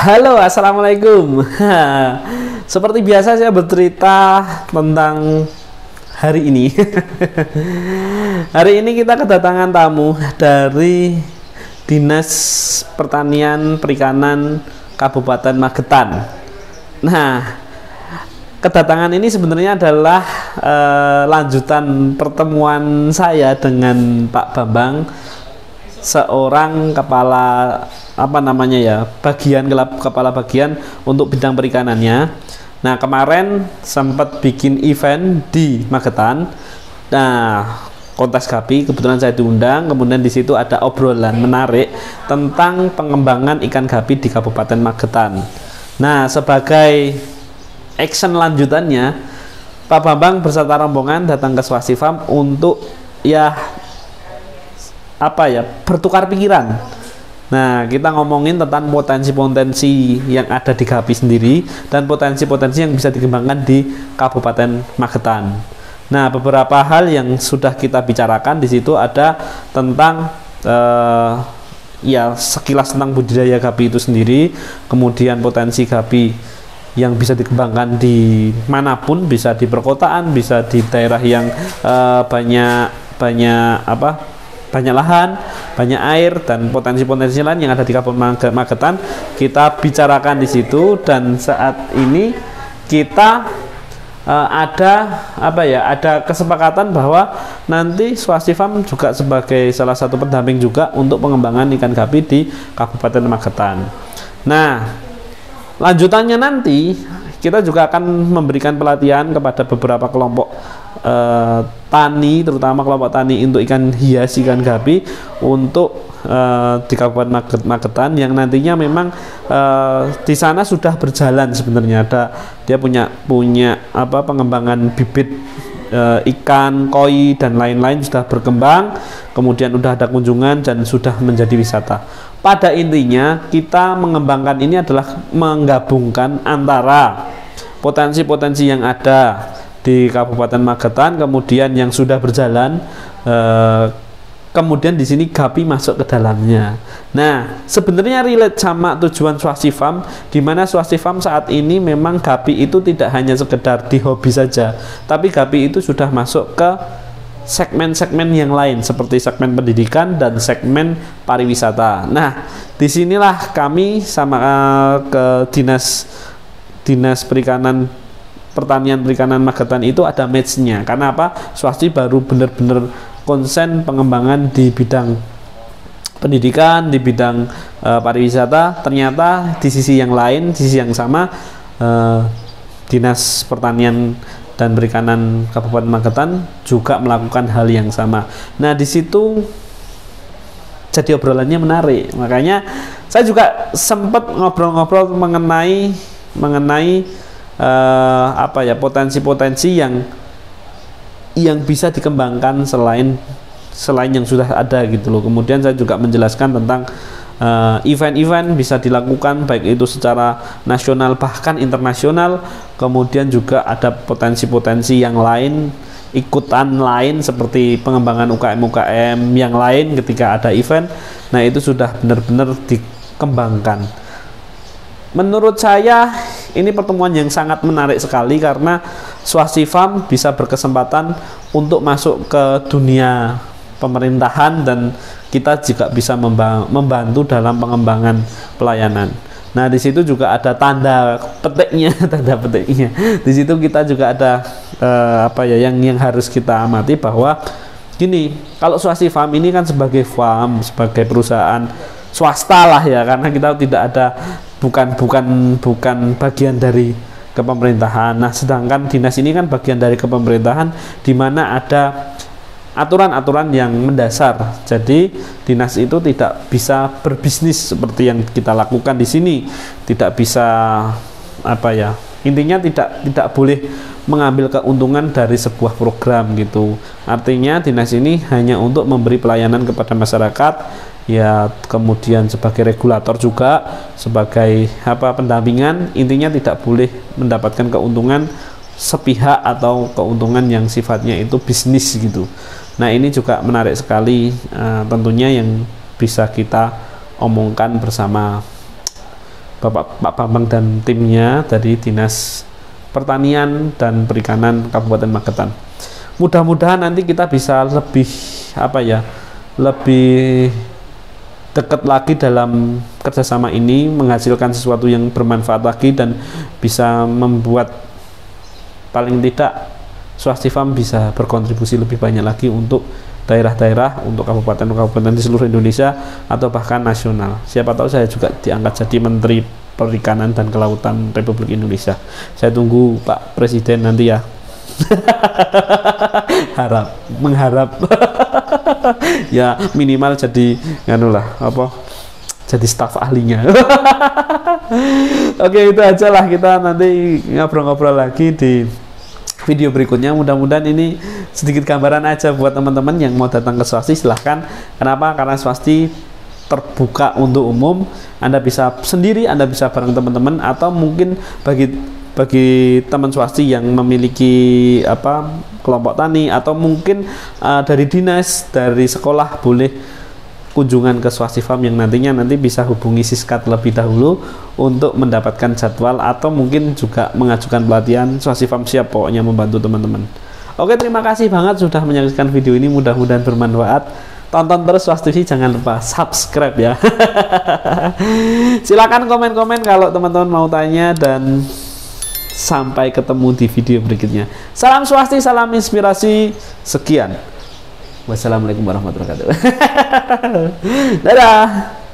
Halo, assalamualaikum. Seperti biasa saya bercerita tentang hari ini. Hari ini kita kedatangan tamu dari Dinas Pertanian Perikanan Kabupaten Magetan. Nah, kedatangan ini sebenarnya adalah lanjutan pertemuan saya dengan Pak Bambang, seorang kepala kepala bagian untuk bidang perikanannya. Nah, kemarin sempat bikin event di Magetan. Nah, kontes gapi, kebetulan saya diundang. Kemudian di situ ada obrolan menarik tentang pengembangan ikan gapi di Kabupaten Magetan. Nah, sebagai action lanjutannya, Pak Bambang beserta rombongan datang ke Swastifam untuk bertukar pikiran. Nah, kita ngomongin tentang potensi-potensi yang ada di gapi sendiri dan potensi-potensi yang bisa dikembangkan di Kabupaten Magetan. Nah, beberapa hal yang sudah kita bicarakan di situ ada tentang sekilas tentang budidaya gapi itu sendiri, kemudian potensi gapi yang bisa dikembangkan di manapun, bisa di perkotaan, bisa di daerah yang banyak lahan, banyak air, dan potensi-potensi lain yang ada di Kabupaten Magetan kita bicarakan di situ. Dan saat ini kita ada kesepakatan bahwa nanti Swastifam juga sebagai salah satu pendamping juga untuk pengembangan ikan gapi di Kabupaten Magetan. Nah, lanjutannya nanti kita juga akan memberikan pelatihan kepada beberapa kelompok tani, terutama kelompok tani untuk ikan hias, ikan gapi untuk di Kabupaten Magetan, yang nantinya memang di sana sudah berjalan sebenarnya. Dia punya pengembangan bibit ikan, koi dan lain-lain sudah berkembang, kemudian sudah ada kunjungan dan sudah menjadi wisata. Pada intinya kita mengembangkan ini adalah menggabungkan antara potensi-potensi yang ada di Kabupaten Magetan, kemudian yang sudah berjalan, kemudian di sini gapi masuk ke dalamnya. Nah, sebenarnya relate sama tujuan Swastifam, di mana Swastifam saat ini memang gapi itu tidak hanya sekedar di hobi saja, tapi gapi itu sudah masuk ke segmen-segmen yang lain seperti segmen pendidikan dan segmen pariwisata. Nah, disinilah kami sama ke Dinas Pertanian Perikanan Magetan itu ada match-nya. Karena apa? Swasti baru benar-benar konsen pengembangan di bidang pendidikan, di bidang pariwisata. Ternyata di sisi yang lain, di sisi yang sama, Dinas Pertanian dan Perikanan Kabupaten Magetan juga melakukan hal yang sama. Nah, di situ jadi obrolannya menarik. Makanya saya juga sempat ngobrol-ngobrol mengenai potensi-potensi yang bisa dikembangkan selain yang sudah ada gitu loh. Kemudian saya juga menjelaskan tentang event-event bisa dilakukan baik itu secara nasional bahkan internasional. Kemudian juga ada potensi-potensi yang lain, ikutan lain seperti pengembangan UKM-UKM yang lain ketika ada event. Nah, itu sudah benar-benar dikembangkan. Menurut saya ini pertemuan yang sangat menarik sekali karena Swastifam bisa berkesempatan untuk masuk ke dunia pemerintahan dan kita juga bisa membantu dalam pengembangan pelayanan. Nah, di situ juga ada tanda petiknya. Di situ kita juga ada yang harus kita amati bahwa gini, kalau Swastifam ini kan sebagai farm, sebagai perusahaan swasta lah ya, karena kita tidak ada bukan bagian dari kepemerintahan. Nah, sedangkan dinas ini kan bagian dari kepemerintahan, di mana ada aturan-aturan yang mendasar. Jadi dinas itu tidak bisa berbisnis seperti yang kita lakukan di sini, tidak bisa intinya tidak boleh mengambil keuntungan dari sebuah program gitu. Artinya dinas ini hanya untuk memberi pelayanan kepada masyarakat, ya, kemudian sebagai regulator juga, sebagai pendampingan. Intinya tidak boleh mendapatkan keuntungan sepihak atau keuntungan yang sifatnya itu bisnis gitu. Nah, ini juga menarik sekali tentunya yang bisa kita omongkan bersama Bapak Pak Bambang dan timnya dari Dinas Pertanian dan Perikanan Kabupaten Magetan. Mudah-mudahan nanti kita bisa lebih lebih dekat lagi dalam kerjasama ini, menghasilkan sesuatu yang bermanfaat lagi dan bisa membuat paling tidak Swastifam bisa berkontribusi lebih banyak lagi untuk daerah-daerah, untuk kabupaten-kabupaten di seluruh Indonesia atau bahkan nasional. Siapa tahu saya juga diangkat jadi Menteri Perikanan dan Kelautan Republik Indonesia. Saya tunggu Pak Presiden nanti ya. Mengharap ya minimal jadi jadi staf ahlinya. Oke, itu aja lah, kita nanti ngobrol-ngobrol lagi di video berikutnya. Mudah-mudahan ini sedikit gambaran aja buat teman-teman yang mau datang ke Swasti. Silahkan. Kenapa? Karena Swasti terbuka untuk umum. Anda bisa sendiri, Anda bisa bareng teman-teman, atau mungkin bagi teman Swasti yang memiliki kelompok tani, atau mungkin dari dinas, dari sekolah, boleh kunjungan ke Swastifam yang nanti bisa hubungi Siskat lebih dahulu untuk mendapatkan jadwal, atau mungkin juga mengajukan pelatihan. Swastifam siap pokoknya membantu teman-teman. Oke, terima kasih banget sudah menyaksikan video ini, mudah-mudahan bermanfaat. Tonton terus Swastivi, jangan lupa subscribe ya. Silakan komen-komen kalau teman-teman mau tanya, dan sampai ketemu di video berikutnya. Salam Swasti, salam inspirasi. Sekian. Wassalamualaikum warahmatullahi wabarakatuh. Dadah.